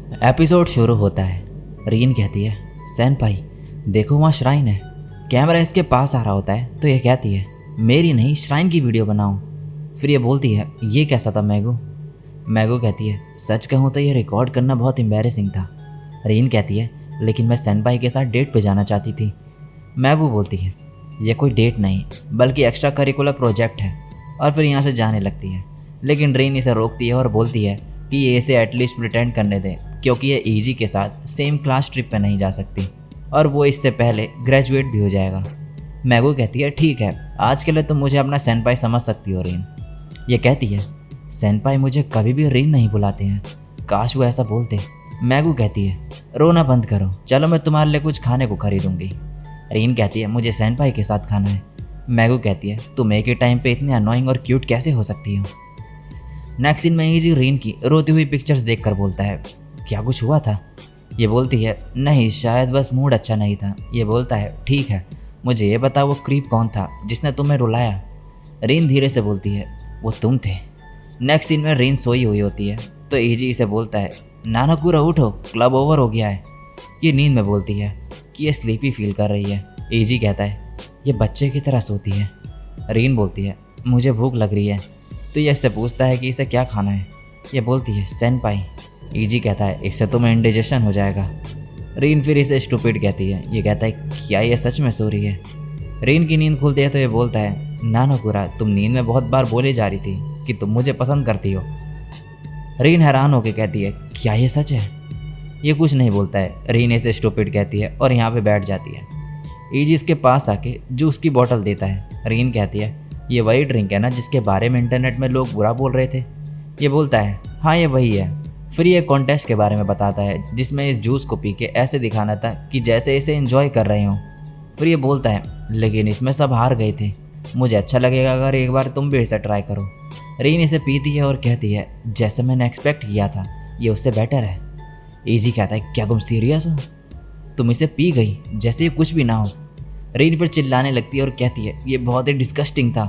Episode शुरू होता है। रीन कहती है, सेनपाई देखो वहाँ श्राइन है। कैमरा इसके पास आ रहा होता है तो ये कहती है, मेरी नहीं श्राइन की वीडियो बनाओ। फिर ये बोलती है, ये कैसा था मैगो। मैगो कहती है, सच कहूँ तो ये रिकॉर्ड करना बहुत एम्बैरेसिंग था। रीन कहती है, लेकिन मैं सेनपाई के साथ डेट पे जाना चाहती थी। मैगो बोलती है, ये कोई डेट नहीं बल्कि एक्स्ट्रा करिकुलर प्रोजेक्ट है, और फिर यहाँ से जाने लगती है। लेकिन रीन इसे रोकती है और बोलती है कि ये इसे एटलीस्ट प्रिटेंड करने दे, क्योंकि ये ईजी के साथ सेम क्लास ट्रिप पे नहीं जा सकती और वो इससे पहले ग्रेजुएट भी हो जाएगा। मैगो कहती है, ठीक है, आज के लिए तुम मुझे अपना सेनपाई समझ सकती हो रीन। ये कहती है, सेनपाई मुझे कभी भी रीन नहीं बुलाते हैं, काश वो ऐसा बोलते। मैगो कहती है, रोना बंद करो, चलो मैं तुम्हारे लिए कुछ खाने को खरीदूंगी। रीन कहती है, मुझे सेनपाई के साथ खाना है। मैगो कहती है, तुम एक ही टाइम पे इतने अनोइंग और क्यूट कैसे हो सकती हो। नेक्स्ट सीन में ईजी रीन की रोती हुई पिक्चर्स देखकर बोलता है, क्या कुछ हुआ था। ये बोलती है, नहीं शायद बस मूड अच्छा नहीं था। ये बोलता है, ठीक है, मुझे ये बताओ वो क्रीप कौन था जिसने तुम्हें रुलाया। रीन धीरे से बोलती है, वो तुम थे। नेक्स्ट सीन में रीन सोई हुई होती है तो ईजी इसे बोलता है, नाना पूरा उठो, क्लब ओवर हो गया है। ये नींद में बोलती है कि ये स्लीपी फील कर रही है। ईजी कहता है, ये बच्चे की तरह सोती है। रीन बोलती है, मुझे भूख लग रही है। तो ये इससे पूछता है कि इसे क्या खाना है। ये बोलती है, सेनपाई। ईजी कहता है, इससे तुम्हें इंडिजेशन हो जाएगा। रीन फिर इसे स्टूपिड कहती है। ये कहता है, क्या ये सच में सो रही है। रीन की नींद खुलती है तो ये बोलता है, नानाकुरा तुम नींद में बहुत बार बोले जा रही थी कि तुम मुझे पसंद करती हो। रीन हैरान होकर कहती है, क्या ये सच है। ये कुछ नहीं बोलता है। रीन इसे स्टूपिड कहती है और यहाँ पे बैठ जाती है। ईजी इसके पास आके जूस की बोतल देता है। रीन कहती है, ये वही ड्रिंक है ना जिसके बारे में इंटरनेट में लोग बुरा बोल रहे थे। ये बोलता है, हाँ ये वही है। फिर ये कॉन्टेस्ट के बारे में बताता है जिसमें इस जूस को पी के ऐसे दिखाना था कि जैसे इसे एंजॉय कर रहे हों। फिर ये बोलता है, लेकिन इसमें सब हार गए थे, मुझे अच्छा लगेगा अगर एक बार तुम भी इसे ट्राई करो। रीन इसे पीती है और कहती है, जैसे मैंने एक्सपेक्ट किया था ये उससे बेटर है। ईजी कहता है, क्या तुम सीरियस हो, तुम इसे पी गई जैसे ये कुछ भी ना हो। रीन फिर चिल्लाने लगती है और कहती है, ये बहुत ही डिस्गस्टिंग था।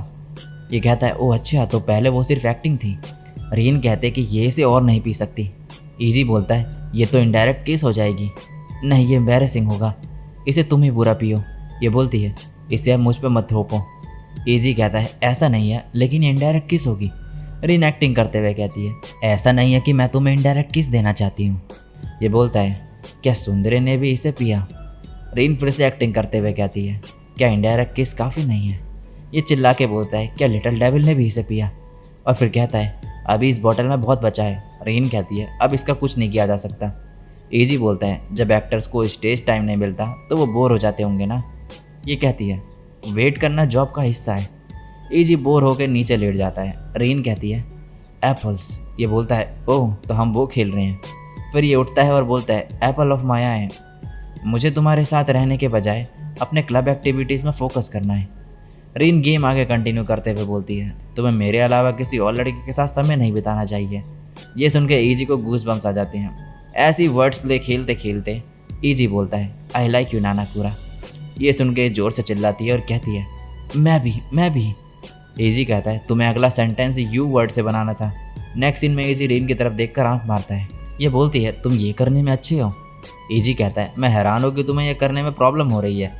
ये कहता है, ओह अच्छा, तो पहले वो सिर्फ एक्टिंग थी। रीन कहते हैं कि ये इसे और नहीं पी सकती। ईजी बोलता है, ये तो इनडायरेक्ट केस हो जाएगी। नहीं ये एम्बैरेसिंग होगा, इसे तुम ही बुरा पियो। ये बोलती है, इसे अब मुझ पर मत थोपो। ईजी कहता है, ऐसा नहीं है, लेकिन ये इनडायरेक्ट किस होगी। रीन एक्टिंग करते हुए कहती है, ऐसा नहीं है कि मैं तुम्हें इनडायरेक्ट किस देना चाहती हूँ। ये बोलता है, क्या सुंदरी ने भी इसे पिया। रीन फिर से एक्टिंग करते हुए कहती है, क्या इनडायरेक्ट किस काफ़ी नहीं है। ये चिल्ला के बोलता है, क्या लिटिल डेविल ने भी इसे पिया। और फिर कहता है, अभी इस बॉटल में बहुत बचा है। रीन कहती है, अब इसका कुछ नहीं किया जा सकता। ईजी बोलता है, जब एक्टर्स को स्टेज टाइम नहीं मिलता तो वो बोर हो जाते होंगे ना। ये कहती है, वेट करना जॉब का हिस्सा है। ईजी बोर होकर नीचे लेट जाता है। रीन कहती है, एप्पल्स। ये बोलता है, ओह तो हम वो खेल रहे हैं। फिर ये उठता है और बोलता है, एप्पल ऑफ माया है, मुझे तुम्हारे साथ रहने के बजाय अपने क्लब एक्टिविटीज़ में फोकस करना है। रीन गेम आगे कंटिन्यू करते हुए बोलती है, तुम्हें मेरे अलावा किसी और लड़के के साथ समय नहीं बिताना चाहिए। ये सुन के ईजी को गूज बम्स आ जाते हैं। ऐसी वर्ड्स प्ले खेलते खेलते ईजी बोलता है, आई लाइक यू नानाकुरा। ये सुन के जोर से चिल्लाती है और कहती है, मैं भी। ईजी कहता है, तुम्हें अगला सेंटेंस यू वर्ड से बनाना था। नेक्स्ट सीन में ईजी रीन की तरफ देखकर आंख मारता है। ये बोलती है, तुम ये करने में अच्छे हो। ईजी कहता है, मैं हैरान हूँ कि तुम्हें यह करने में प्रॉब्लम हो रही है।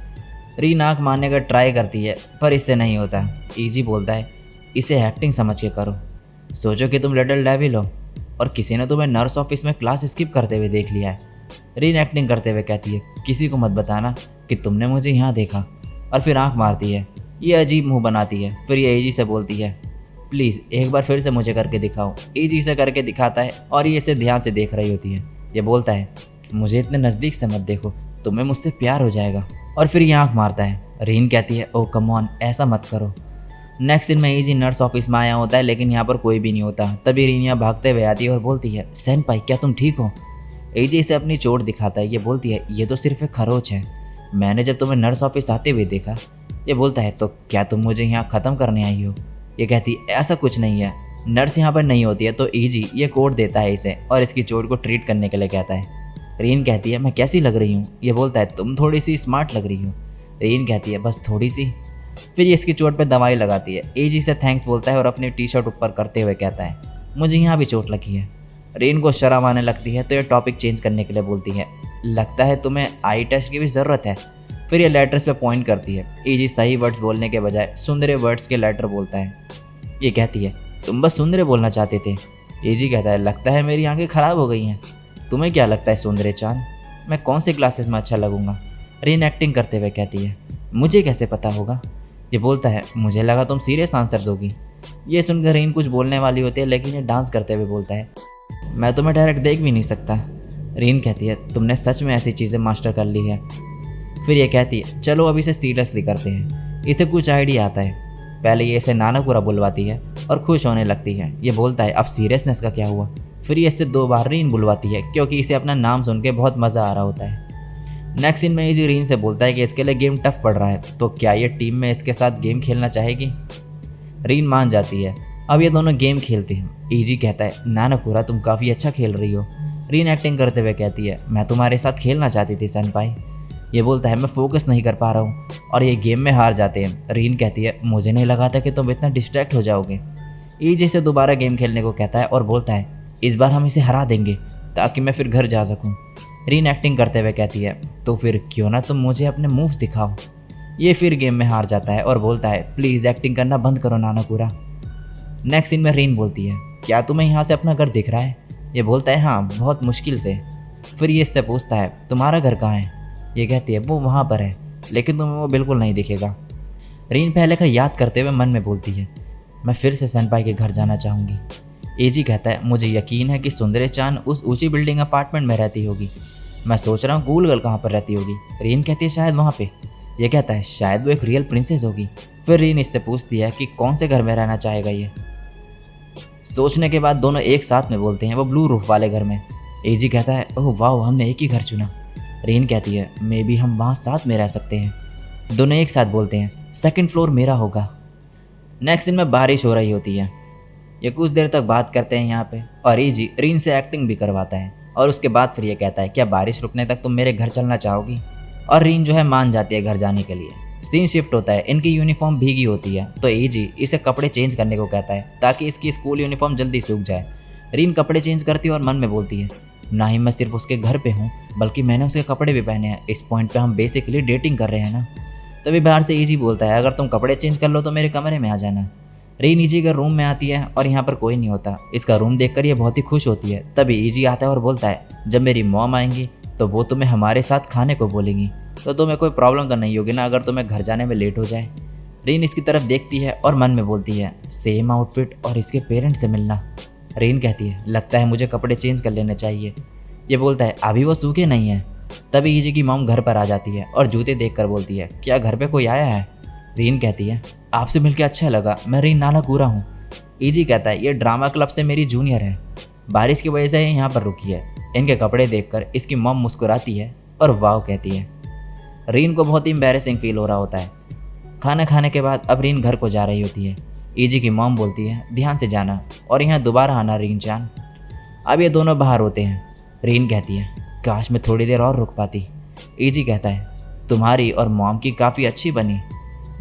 रीन आँख मारने का ट्राई करती है पर इससे नहीं होता। ईजी बोलता है, इसे एक्टिंग समझ के करो, सोचो कि तुम लिटिल डेविल हो और किसी ने तुम्हें नर्स ऑफिस में क्लास स्किप करते हुए देख लिया है। रीन एक्टिंग करते हुए कहती है, किसी को मत बताना कि तुमने मुझे यहाँ देखा। और फिर आँख मारती है। ये अजीब मुँह बनाती है। फिर ये ईजी से बोलती है, प्लीज़ एक बार फिर से मुझे करके दिखाओ। ईजी से करके दिखाता है और ये इसे ध्यान से देख रही होती है। ये बोलता है, मुझे इतने नज़दीक से मत देखो, तुम्हें मुझसे प्यार हो जाएगा। और फिर ये आँख मारता है। रीन कहती है, ओह कम ऑन, ऐसा मत करो। नेक्स्ट दिन में ईजी नर्स ऑफिस में आया होता है लेकिन यहाँ पर कोई भी नहीं होता। तभी रीन यहाँ भागते हुए आती है और बोलती है, सेनपाई क्या तुम ठीक हो। ईजी इसे अपनी चोट दिखाता है। ये बोलती है, ये तो सिर्फ एक खरोच है, मैंने जब तुम्हें नर्स ऑफिस आते हुए देखा। ये बोलता है, तो क्या तुम मुझे यहाँ ख़त्म करने आई हो। ये कहती, ऐसा कुछ नहीं है, नर्स यहाँ पर नहीं होती है। तो ईजी ये कोड देता है इसे और इसकी चोट को ट्रीट करने के लिए कहता है। रीन कहती है, मैं कैसी लग रही हूँ। ये बोलता है, तुम थोड़ी सी स्मार्ट लग रही हो। रीन कहती है, बस थोड़ी सी। फिर ये इसकी चोट पर दवाई लगाती है। ईजी से थैंक्स बोलता है और अपनी टी शर्ट ऊपर करते हुए कहता है, मुझे यहाँ भी चोट लगी है। रीन को शर्म आने लगती है तो ये टॉपिक चेंज करने के लिए बोलती है, लगता है तुम्हें आई टेस्ट की भी ज़रूरत है। फिर ये लेटर्स पे पॉइंट करती है। ईजी सही वर्ड्स बोलने के बजाय सुंदरे वर्ड्स के लेटर बोलता है। ये कहती है, तुम बस सुंदरे बोलना चाहते थे। ईजी कहता है, लगता है मेरी आंखें ख़राब हो गई हैं। तुम्हें क्या लगता है सुंदरे चांद, मैं कौन सी क्लासेस में अच्छा लगूंगा? रीन एक्टिंग करते हुए कहती है, मुझे कैसे पता होगा? ये बोलता है, मुझे लगा तुम सीरियस आंसर दोगी। ये सुनकर रीन कुछ बोलने वाली होती है, लेकिन ये डांस करते हुए बोलता है, मैं तुम्हें डायरेक्ट देख भी नहीं सकता। रीन कहती है, तुमने सच में ऐसी चीज़ें मास्टर कर ली है। फिर ये कहती है, चलो अब इसे सीरियसली करते हैं। इसे कुछ आइडिया आता है। पहले ये इसे नानापुरा बुलवाती है और खुश होने लगती है। ये बोलता है, अब सीरियसनेस का क्या हुआ? फिर ये इससे 2 बार रीन बुलवाती है, क्योंकि इसे अपना नाम सुन के बहुत मज़ा आ रहा होता है। नेक्स्ट सीन में ईजी रीन से बोलता है कि इसके लिए गेम टफ पड़ रहा है, तो क्या ये टीम में इसके साथ गेम खेलना चाहेगी? रीन मान जाती है। अब ये दोनों गेम खेलते हैं। ईजी कहता है, नानापुरा तुम काफ़ी अच्छा खेल रही हो। रीन एक्टिंग करते हुए कहती है, मैं तुम्हारे साथ खेलना चाहती थी सेनपाई। ये बोलता है, मैं फोकस नहीं कर पा रहा हूँ, और ये गेम में हार जाते हैं। रीन कहती है, मुझे नहीं लगा था कि तुम इतना डिस्ट्रैक्ट हो जाओगे। ईजी से दोबारा गेम खेलने को कहता है और बोलता है, इस बार हम इसे हरा देंगे ताकि मैं फिर घर जा सकूँ। रीन एक्टिंग करते हुए कहती है, तो फिर क्यों ना तुम मुझे अपने मूव्स दिखाओ। ये फिर गेम में हार जाता है और बोलता है, प्लीज़ एक्टिंग करना बंद करो नानापुरा। नेक्स्ट सीन में रीन बोलती है, क्या तुम्हें यहाँ से अपना घर दिख रहा है? ये बोलता है, हाँ बहुत मुश्किल से। फिर ये इससे पूछता है, तुम्हारा घर कहाँ है? ये कहती है, वो वहाँ पर है, लेकिन तुम्हें वो बिल्कुल नहीं दिखेगा। रीन पहले का याद करते हुए मन में बोलती है, मैं फिर से सेनपाई के घर जाना चाहूँगी। एजी कहता है, मुझे यकीन है कि सुंदरे चांद उस ऊंची बिल्डिंग अपार्टमेंट में रहती होगी। मैं सोच रहा हूँ गूल गर्ल कहाँ पर रहती होगी। रीन कहती है, शायद वहाँ पे। ये कहता है, शायद वो एक रियल प्रिंसेस होगी। फिर रीन इससे पूछती है कि कौन से घर में रहना चाहेगा ये। सोचने के बाद दोनों एक साथ में बोलते हैं, वो ब्लू रूफ वाले घर में। एजी कहता है, ओह वाह, हमने एक ही घर चुना। रीन कहती है, मे बी हम वहाँ साथ में रह सकते हैं। दोनों एक साथ बोलते हैं, 2nd फ्लोर मेरा होगा। नेक्स्ट दिन में बारिश हो रही होती है। ये कुछ देर तक बात करते हैं यहाँ पे, और ईजी रीन से एक्टिंग भी करवाता है। और उसके बाद फिर ये कहता है, क्या बारिश रुकने तक तुम मेरे घर चलना चाहोगी? और रीन जो है मान जाती है घर जाने के लिए। सीन शिफ्ट होता है। इनकी यूनिफॉर्म भीगी होती है, तो ईजी इसे कपड़े चेंज करने को कहता है ताकि इसकी स्कूल यूनिफॉर्म जल्दी सूख जाए। रीन कपड़े चेंज करती है और मन में बोलती है, ना ही मैं सिर्फ उसके घर पे हूँ, बल्कि मैंने उसके कपड़े भी पहने हैं। इस पॉइंट पे हम बेसिकली डेटिंग कर रहे हैं ना। तभी बाहर से ईजी बोलता है, अगर तुम कपड़े चेंज कर लो तो मेरे कमरे में आ जाना। रीन ईजी के रूम में आती है और यहाँ पर कोई नहीं होता। इसका रूम देखकर ये बहुत ही खुश होती है। तभी ईजी आता है और बोलता है, जब मेरी मॉम आएंगी तो वो तुम्हें हमारे साथ खाने को बोलेंगी, तो तुम्हें कोई प्रॉब्लम तो नहीं होगी ना अगर तुम्हें घर जाने में लेट हो जाए। रीन इसकी तरफ देखती है और मन में बोलती है, सेम आउटफिट और इसके पेरेंट्स से मिलना। रीन कहती है, लगता है मुझे कपड़े चेंज कर लेने चाहिए। ये बोलता है, अभी वो सूखे नहीं हैं। तभी ईजी की मॉम घर पर आ जाती है और जूते देखकर बोलती है, क्या घर पे कोई आया है? रीन कहती है, आपसे मिलकर अच्छा लगा, मैं रीन नानापुरा हूँ। ईजी कहता है, ये ड्रामा क्लब से मेरी जूनियर है, बारिश की वजह से ये यहाँ पर रुकी है। इनके कपड़े देखकर इसकी मॉम मुस्कुराती है और वाव कहती है। रीन को बहुत ही एम्बैरेसिंग फील हो रहा होता है। खाना खाने के बाद अब रीन घर को जा रही होती है। ईजी की मॉम बोलती है, ध्यान से जाना और यहाँ दोबारा आना रीन चान। अब ये दोनों बाहर होते हैं। रीन कहती है, काश मैं थोड़ी देर और रुक पाती। ईजी कहता है, तुम्हारी और मॉम की काफ़ी अच्छी बनी,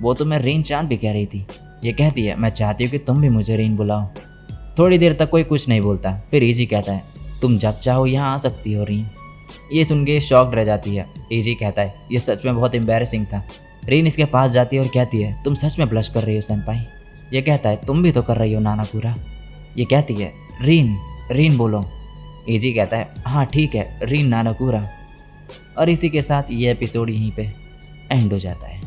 वो तो मैं रीन चान भी कह रही थी। ये कहती है, मैं चाहती हूँ कि तुम भी मुझे रीन बुलाओ। थोड़ी देर तक कोई कुछ नहीं बोलता। फिर ईजी कहता है, तुम जब चाहो यहाँ आ सकती हो रीन। ये सुन के शॉक्ड रह जाती है। ईजी कहता है, ये सच में बहुत एम्बैरेसिंग था। रीन इसके पास जाती है और कहती है, तुम सच में ब्लश कर रही हो सेनपाई। ये कहता है, तुम भी तो कर रही हो नानापुरा। ये कहती है, रीन रीन बोलो। ईजी कहता है, हाँ ठीक है, रीन नानापुरा। और इसी के साथ ये एपिसोड यहीं पे एंड हो जाता है।